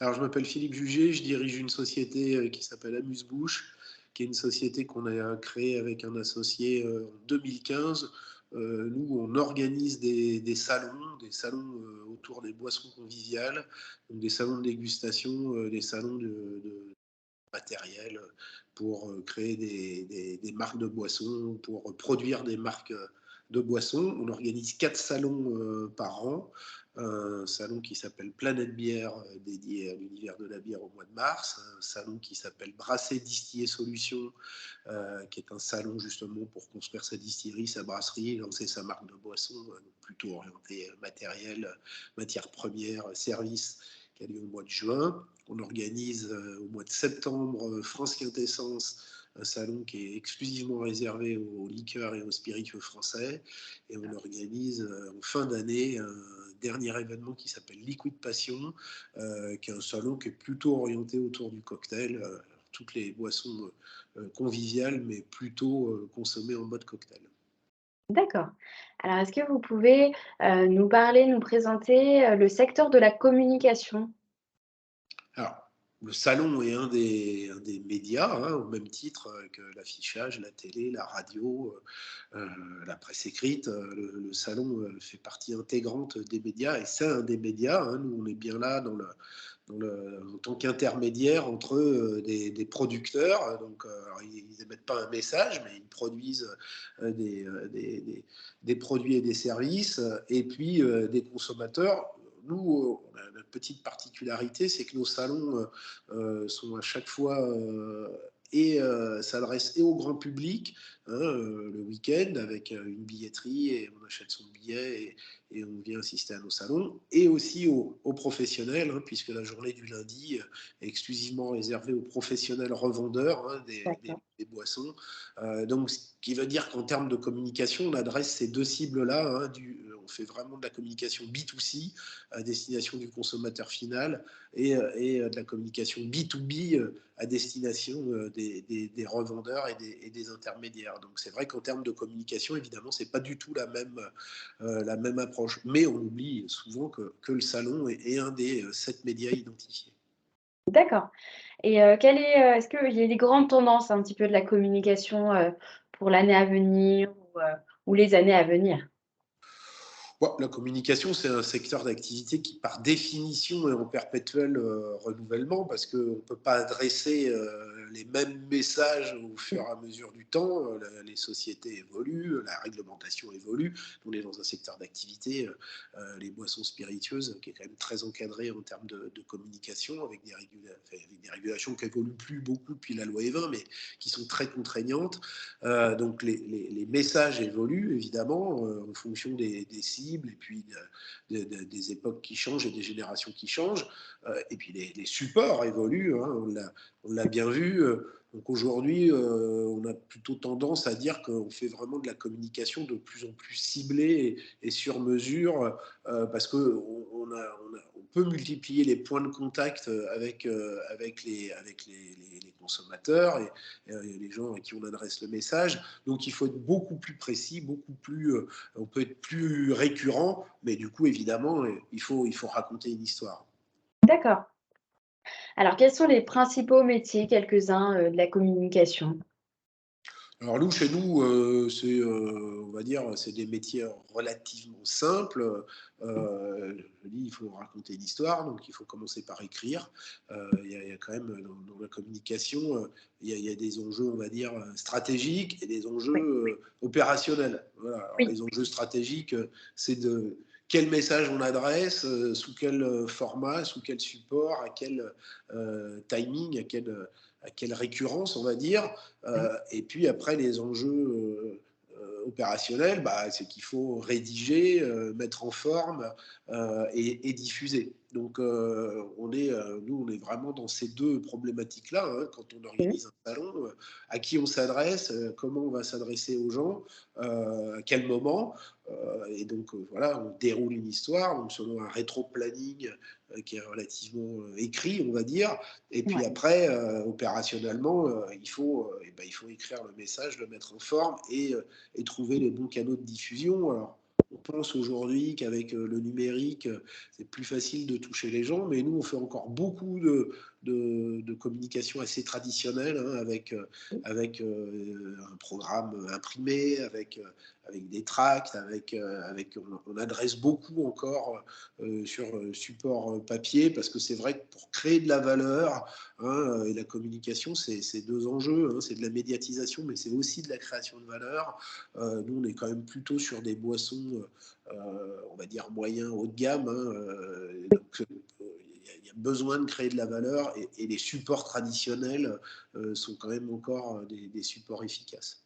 Alors, je m'appelle Philippe Jugé, je dirige une société qui s'appelle Amuse-Bouche, qui est une société qu'on a créée avec un associé en 2015. Nous, on organise des salons autour des boissons conviviales, donc des salons de dégustation, des salons de matériel pour créer des marques de boissons, pour produire des marques de boissons. On organise 4 salons par an. Un salon qui s'appelle Planète Bière, dédié à l'univers de la bière au mois de mars. Un salon qui s'appelle Brasser, Distiller, Solutions, qui est un salon justement pour construire sa distillerie, sa brasserie, lancer sa marque de boisson, plutôt orientée matériel, matières premières, services, qui a lieu au mois de juin. On organise au mois de septembre France Quintessence, un salon qui est exclusivement réservé aux liqueurs et aux spiritueux français. Et on organise en fin d'année un dernier événement qui s'appelle Liquid Passion, qui est un salon qui est plutôt orienté autour du cocktail. Toutes les boissons conviviales, mais plutôt consommées en mode cocktail. D'accord. Alors, est-ce que vous pouvez, nous parler, nous présenter, le secteur de la communication? Alors, le salon est un des médias, hein, au même titre que l'affichage, la télé, la radio, la presse écrite. Le salon fait partie intégrante des médias et c'est un des médias. Hein. Nous, on est bien là en tant qu'intermédiaire entre des producteurs. Donc, alors, ils n'émettent pas un message, mais ils produisent des produits et des services, et puis des consommateurs. Nous, on a une petite particularité, c'est que nos salons sont à chaque fois s'adressent et au grand public, hein, le week-end avec une billetterie et on achète son billet et on vient assister à nos salons, et aussi aux professionnels, hein, puisque la journée du lundi est exclusivement réservée aux professionnels revendeurs, hein, D'accord. des boissons. Donc, ce qui veut dire qu'en termes de communication, on adresse ces deux cibles-là. Hein, on fait vraiment de la communication B2C à destination du consommateur final et de la communication B2B à destination des revendeurs et des intermédiaires. Donc c'est vrai qu'en termes de communication, évidemment, c'est pas du tout la même approche. Mais on oublie souvent que le salon est un des 7 médias identifiés. D'accord et est-ce qu'il y a des grandes tendances un petit peu de la communication, pour l'année à venir ou les années à venir? Ouais, la communication, c'est un secteur d'activité qui, par définition, est en perpétuel renouvellement parce qu'on ne peut pas adresser les mêmes messages au fur et à mesure du temps. Les sociétés évoluent, la réglementation évolue. On est dans un secteur d'activité, les boissons spiritueuses, qui est quand même très encadré en termes de communication, avec avec des régulations qui évoluent plus beaucoup depuis la loi E20, mais qui sont très contraignantes. Donc les messages évoluent évidemment en fonction des cibles et puis des époques qui changent et des générations qui changent. Et puis les supports évoluent, hein, on l'a bien vu. Donc aujourd'hui, on a plutôt tendance à dire qu'on fait vraiment de la communication de plus en plus ciblée et sur mesure, parce qu'on peut multiplier les points de contact avec les consommateurs et les gens à qui on adresse le message. Donc il faut être beaucoup plus précis, on peut être plus récurrent, mais du coup, évidemment, il faut raconter une histoire. D'accord. Alors quels sont les principaux métiers, quelques-uns, de la communication? Alors nous, chez nous, on va dire, c'est des métiers relativement simples. Je dis, il faut raconter l'histoire, donc il faut commencer par écrire. Il y a quand même dans la communication, il y a des enjeux, on va dire, stratégiques et des enjeux Oui, opérationnels. Voilà. Alors, oui, les enjeux stratégiques, c'est de quel message on adresse, sous quel format, sous quel support, à quel timing, à quelle récurrence, on va dire. oui, Et puis après, les enjeux opérationnels, bah, c'est qu'il faut rédiger, mettre en forme et diffuser. Donc, nous, on est vraiment dans ces deux problématiques-là, hein, quand on oui, organise un salon, à qui on s'adresse, comment on va s'adresser aux gens, à quel moment. Et donc, voilà, on déroule une histoire, donc selon un rétro-planning qui est relativement écrit, on va dire. Et puis ouais. après, opérationnellement, il faut écrire le message, le mettre en forme et trouver les bons canaux de diffusion. Alors, On pense aujourd'hui qu'avec le numérique, c'est plus facile de toucher les gens, mais nous, on fait encore beaucoup de communication assez traditionnelle, hein, avec un programme imprimé, avec des tracts, on adresse beaucoup encore sur support papier, parce que c'est vrai que pour créer de la valeur, hein, et la communication, c'est deux enjeux, hein, c'est de la médiatisation, mais c'est aussi de la création de valeur. Nous, on est quand même plutôt sur des boissons, on va dire, moyen, haut de gamme, hein, donc, il y a besoin de créer de la valeur, et les supports traditionnels sont quand même encore des supports efficaces.